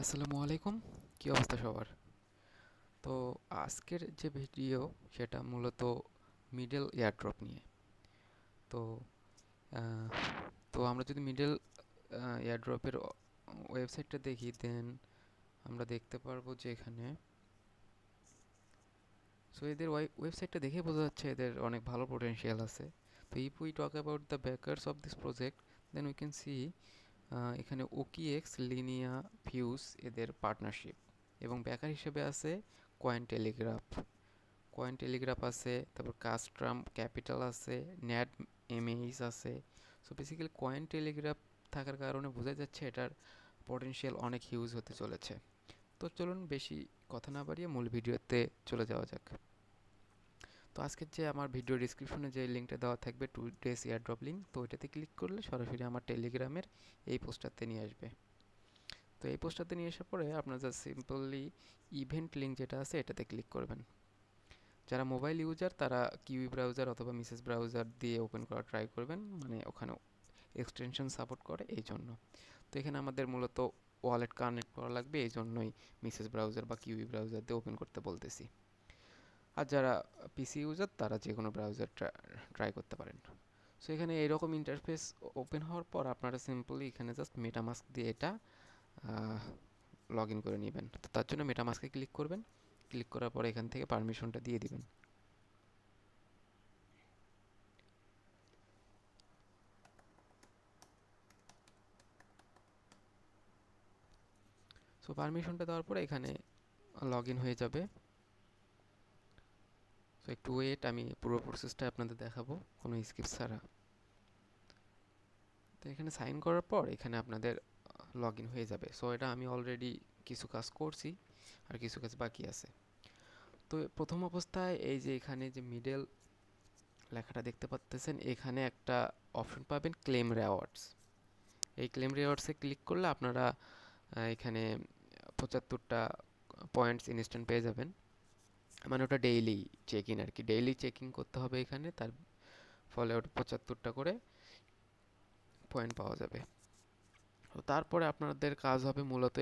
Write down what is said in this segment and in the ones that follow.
আসসালামু আলাইকুম। কি অবস্থা সবার? তো আজকের যে ভিডিও সেটা মূলত মিডল এয়ারড্রপ নিয়ে। তো আহ, তো আমরা যদি মিডল এয়ারড্রপের ওয়েবসাইটটা দেখি, দেন আমরা দেখতে পারবো যে এখানে এদের ওয়েবসাইটটা দেখে বোঝা যাচ্ছে এদের অনেক ভালো পোটেনশিয়াল আছে। তো if we talk about the backers of this project, then we can see এখানে ওকিএক্স, লিনিয়া, ফিউজ এদের পার্টনারশিপ, এবং ব্যাকার হিসেবে আছে কয়েন টেলিগ্রাফ। কয়েন টেলিগ্রাফ আছে, তারপর কাস্ট্রাম ক্যাপিটাল আছে, ন্যাড এমএইস আছে। সো বেসিক্যালি কয়েন টেলিগ্রাফ থাকার কারণে বোঝা যাচ্ছে এটার পটেনশিয়াল অনেক হিউজ হতে চলেছে। তো চলুন বেশি কথা না বাড়িয়ে মূল ভিডিওতে চলে যাওয়া যাক। তো আজকের যে আমার ভিডিও ডিসক্রিপশনে যে লিঙ্কটা দেওয়া থাকবে, টু ডেস এয়ারড্রপ লিঙ্ক, তো ওইটাতে ক্লিক করলে সরাসরি আমার টেলিগ্রামের এই পোস্টটাতে নিয়ে আসবে। তো এই পোস্টটাতে নিয়ে আসার পরে আপনার জাস্ট সিম্পলি ইভেন্ট লিঙ্ক যেটা আছে এটাতে ক্লিক করবেন। যারা মোবাইল ইউজার তারা কিউই ব্রাউজার অথবা মিসেস ব্রাউজার দিয়ে ওপেন করা ট্রাই করবেন, মানে ওখানে এক্সটেনশন সাপোর্ট করে এই জন্য। তো এখানে আমাদের মূলত ওয়ালেট কানেক্ট করা লাগবে, এই জন্যই মিসেস ব্রাউজার বা কিউই ব্রাউজার দিয়ে ওপেন করতে বলতেছি। আর যারা পিসি ইউজার তারা যে কোনো ব্রাউজার ট্রাই করতে পারেন। সো এখানে এরকম ইন্টারফেস ওপেন হওয়ার পর আপনারা সিম্পলি এখানে জাস্ট মেটামাস্ক দিয়ে এটা লগ ইন করে নেবেন। তো তার জন্য মেটামাস্কে ক্লিক করবেন। ক্লিক করার পরে এখান থেকে পারমিশনটা দিয়ে দিবেন। সো পারমিশনটা দেওয়ার পরে এখানে লগ ইন হয়ে যাবে। সো একটু ওয়েট, আমি পুরো প্রসেসটা আপনাদের দেখাবো কোনো স্কিপ ছাড়া। তো এখানে সাইন করার পর এখানে আপনাদের লগ ইন হয়ে যাবে। সো এটা আমি অলরেডি কিছু কাজ করছি, আর কিছু কাজ বাকি আছে। তো প্রথম অবস্থায় এই যে এখানে যে মিডল লেখাটা দেখতে পাচ্তেছেন, এখানে একটা অপশন পাবেন ক্লেম রেওয়ার্ডস। এই ক্লেম রেওয়ার্ডসে ক্লিক করলে আপনারা এখানে 75টা পয়েন্টস ইনস্ট্যান্ট পেয়ে যাবেন। মানে ওটা ডেইলি চেক ইন আর কি, ডেইলি চেকিং করতে হবে এখানে, তার ফলে ওটা 75টা করে পয়েন্ট পাওয়া যাবে। তো তারপরে আপনাদের কাজ হবে মূলত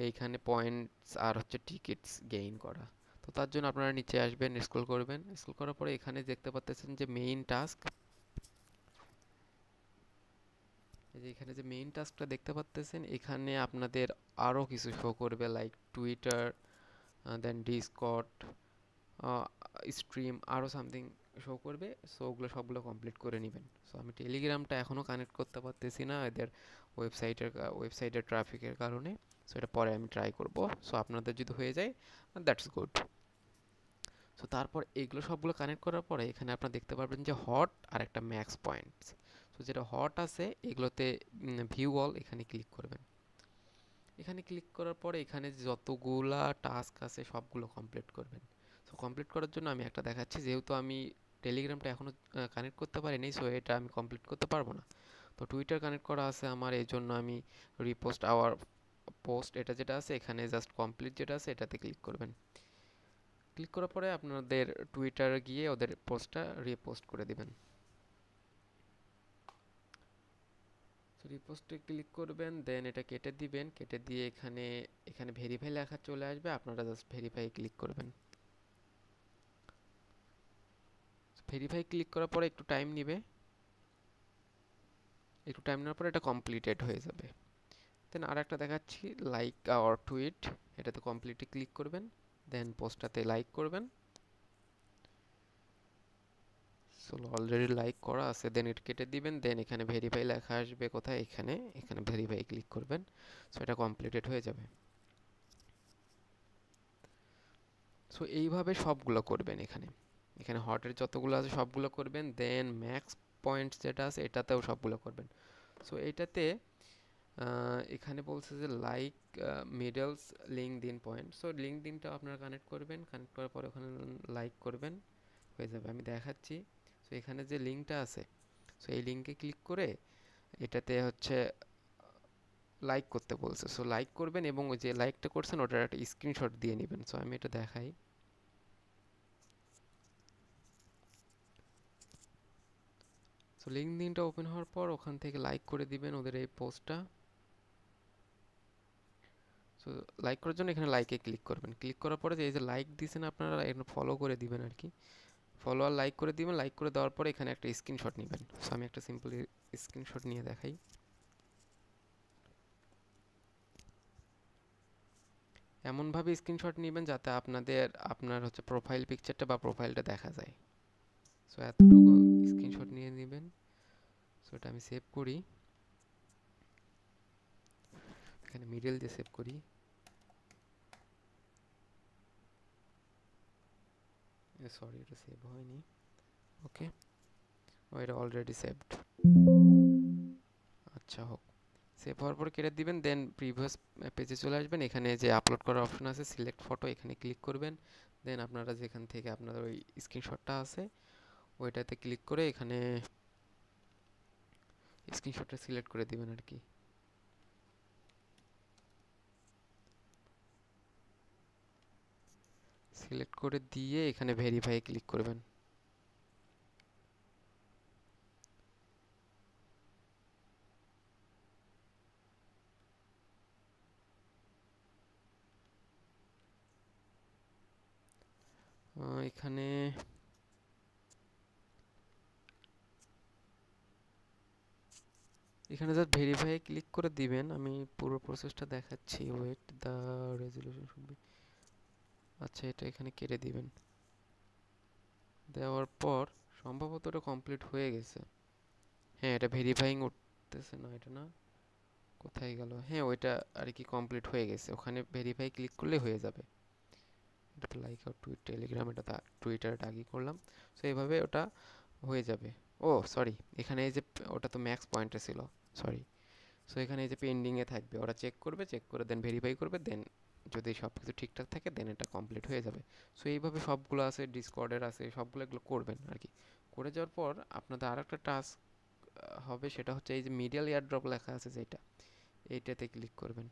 এইখানে পয়েন্টস আর হচ্ছে টিকিটস গেইন করা। তো তার জন্য আপনারা নিচে আসবেন, স্ক্রল করবেন। স্ক্রল করার পরে এখানে দেখতে পাচ্ছেন যে মেইন টাস্ক, এই যে এখানে যে মেইন টাস্কটা দেখতে পাচ্ছেন, এখানে আপনাদের আরও কিছু শো করবে, লাইক টুইটার, দেন ডিসকর্ড, স্ট্রিম, আরও সামথিং শো করবে। সো ওগুলো সবগুলো কমপ্লিট করে নেবেন। সো আমি টেলিগ্রামটা এখনও কানেক্ট করতে পারতেছি না এদের ওয়েবসাইটের ট্রাফিকের কারণে। সো এটা পরে আমি ট্রাই করব। সো আপনাদের যদি হয়ে যায়, দ্যাটস গুড। সো তারপর এগুলো সবগুলো কানেক্ট করার পরে এখানে আপনারা দেখতে পারবেন যে হট আর একটা ম্যাক্স পয়েন্টস। সো যেটা হট আছে এগুলোতে ভিউ অল এখানে ক্লিক করবেন। এখানে ক্লিক করার পরে এখানে যতগুলা টাস্ক আছে সবগুলো কমপ্লিট করবেন। সো কমপ্লিট করার জন্য আমি একটা দেখাচ্ছি, যেহেতু আমি টেলিগ্রামটা এখনও কানেক্ট করতে পারিনি, সো এটা আমি কমপ্লিট করতে পারবো না। তো টুইটার কানেক্ট করা আছে আমার, এই জন্য আমি রিপোস্ট আওয়ার পোস্ট, এটা যেটা আছে এখানে জাস্ট কমপ্লিট যেটা আছে এটাতে ক্লিক করবেন। ক্লিক করার পরে আপনাদের টুইটারে গিয়ে ওদের পোস্টটা রিপোস্ট করে দিবেন। রিপোস্টে ক্লিক করবেন, দেন এটা কেটে দিবেন। কেটে দিয়ে এখানে এখানে ভেরিফাই লেখা চলে আসবে, আপনারা জাস্ট ভেরিফাই ক্লিক করবেন। ভেরিফাই ক্লিক করার পরে একটু টাইম নেবে, একটু টাইম নেওয়ার পরে এটা কমপ্লিটেড হয়ে যাবে। দেন আর একটা দেখাচ্ছি, লাইক আওয়ার টুইট, এটাতে কমপ্লিটে ক্লিক করবেন, দেন পোস্টটাতে লাইক করবেন। সো অলরেডি লাইক করা আছে, দেন এটা কেটে দিবেন। দেন এখানে ভেরিফাই লেখা আসবে কোথায়, এখানে এখানে ভেরিফাই ক্লিক করবেন। সো এটা কমপ্লিটেড হয়ে যাবে। সো এইভাবে সবগুলো করবেন। এখানে এখানে হটের যতগুলো আছে সবগুলো করবেন, দেন ম্যাক্স পয়েন্টস যেটা আছে এটাতেও সবগুলো করবেন। সো এইটাতে এখানে বলছে যে লাইক মিডলস লিঙ্ক দিন পয়েন্ট। সো লিঙ্ক দিনটা আপনারা কানেক্ট করবেন, কানেক্ট করার পর ওখানে লাইক করবেন, হয়ে যাবে। আমি দেখাচ্ছি। সো এখানে যে লিঙ্কটা আছে, সো এই লিঙ্কে ক্লিক করে এটাতে হচ্ছে লাইক করতে বলছে। সো লাইক করবেন এবং ওই যে লাইকটা করছেন ওটার একটা স্ক্রিনশট দিয়ে নেবেন। সো আমি এটা দেখাই। সো লিঙ্কডইনটা ওপেন হওয়ার পর ওখান থেকে লাইক করে দিবেন ওদের এই পোস্টটা। সো লাইক করার জন্য এখানে লাইকে ক্লিক করবেন, ক্লিক করার পরে যে এই যে লাইক দিয়েছেন আপনারা এখানে ফলো করে দিবেন আর কি, ফলো আর লাইক করে দিবেন। লাইক করে দেওয়ার পরে এখানে একটা স্ক্রিনশট নেবেন। সো আমি একটা সিম্পল স্ক্রিনশট নিয়ে দেখাই। এমনভাবে স্ক্রিনশট নেবেন যাতে আপনার হচ্ছে প্রোফাইল পিকচারটা বা প্রোফাইলটা দেখা যায়। সো এতটুকু স্ক্রিনশট নিয়ে নেবেন। সো এটা আমি সেভ করি, এখানে মিডল দিয়ে সেভ করি। সরি, এটা সেভ হয়নি। ওকে, ও এটা অলরেডি সেভড। আচ্ছা হোক, সেভ হওয়ার পর কেটে দিবেন, দেন প্রিভিয়াস পেজে চলে আসবেন। এখানে যে আপলোড করার অপশন আছে সিলেক্ট ফটো, এখানে ক্লিক করবেন। দেন আপনারা যেখান থেকে আপনার ওই স্ক্রিনশটটা আছে ওইটাতে ক্লিক করে এখানে স্ক্রিনশটটা সিলেক্ট করে দিবেন আর কি। সিলেক্ট করে দিয়ে এখানে ভেরিফাই ক্লিক করবেন। এখানে এখানে জাস্ট ভেরিফাই ক্লিক করে দিবেন। আমি পুরো প্রসেসটা দেখাচ্ছি, wait the resolution should be. আচ্ছা, এটা এখানে কেটে দিবেন। দেওয়ার পর সম্ভবত এটা কমপ্লিট হয়ে গেছে। হ্যাঁ, এটা ভেরিফাইং উঠতেছে না, এটা না, কোথায় গেল? হ্যাঁ, ওইটা আর কি কমপ্লিট হয়ে গেছে, ওখানে ভেরিফাই ক্লিক করলে হয়ে যাবে। এটা তো লাইক আর টুইট টেলিগ্রাম, এটা টুইটারটা আগে করলাম। সো এইভাবে ওটা হয়ে যাবে। ও সরি, এখানে এই যে ওটা তো ম্যাক্স পয়েন্টে ছিল, সরি। সো এখানে এই যে পেন্ডিংয়ে থাকবে, ওরা চেক করবে, চেক করে দেন ভেরিফাই করবে, দেন যদি সব কিছু ঠিকঠাক থাকে দেন এটা কমপ্লিট হয়ে যাবে। সো এইভাবে সবগুলো আছে, ডিসকর্ডের আছে, সবগুলো এগুলো করবেন আর কি। করে যাওয়ার পর আপনাদের আর একটা টাস্ক হবে, সেটা হচ্ছে এই যে মিডিয়াল এয়ারড্রপ লেখা আছে যেটা, এইটাতে ক্লিক করবেন।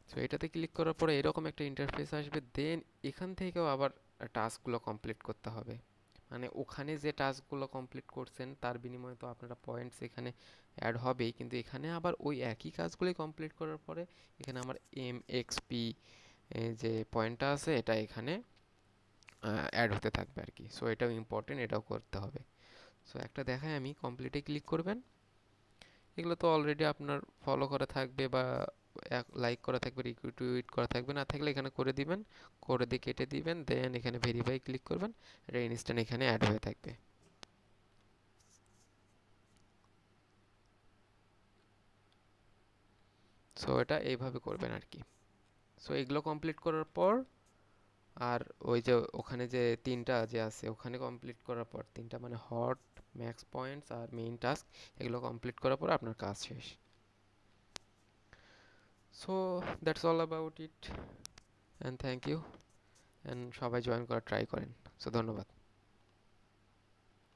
সো এটাতে ক্লিক করার পরে এরকম একটা ইন্টারফেস আসবে। দেন এখান থেকেও আবার টাস্কগুলো কমপ্লিট করতে হবে। মানে ওখানে যে টাস্কগুলো কমপ্লিট করছেন তার বিনিময়ে তো আপনারা পয়েন্টস এখানে অ্যাড হবেই, কিন্তু এখানে আবার ওই একই কাজগুলি কমপ্লিট করার পরে এখানে আমার MXP যে পয়েন্টটা আছে এটা এখানে অ্যাড হতে থাকবে আর কি। সো এটাও ইম্পর্টেন্ট, এটাও করতে হবে। সো একটা দেখায় আমি, কমপ্লিটে ক্লিক করবেন। এগুলো তো অলরেডি আপনার ফলো করা থাকবে বা লাইক করা থাকবে, রিটুইট করা থাকবে, না থাকলে এখানে করে দিবেন, করে দিয়ে কেটে দিবেন। দেন এখানে ভেরিফাই ক্লিক করবেন, এটা ইনস্ট্যান্ট এখানে অ্যাড হয়ে থাকবে। সো এটা এইভাবে করবেন আর কি। সো এগুলো কমপ্লিট করার পর আর ওই যে ওখানে যে তিনটা যে আছে ওখানে কমপ্লিট করার পর, তিনটা মানে হট, ম্যাক্স পয়েন্টস আর মেইন টাস্ক, এগুলো কমপ্লিট করার পর আপনার কাজ শেষ। So that's all about it, and thank you, and সবাই জয়েন করার ট্রাই করেন। সো ধন্যবাদ।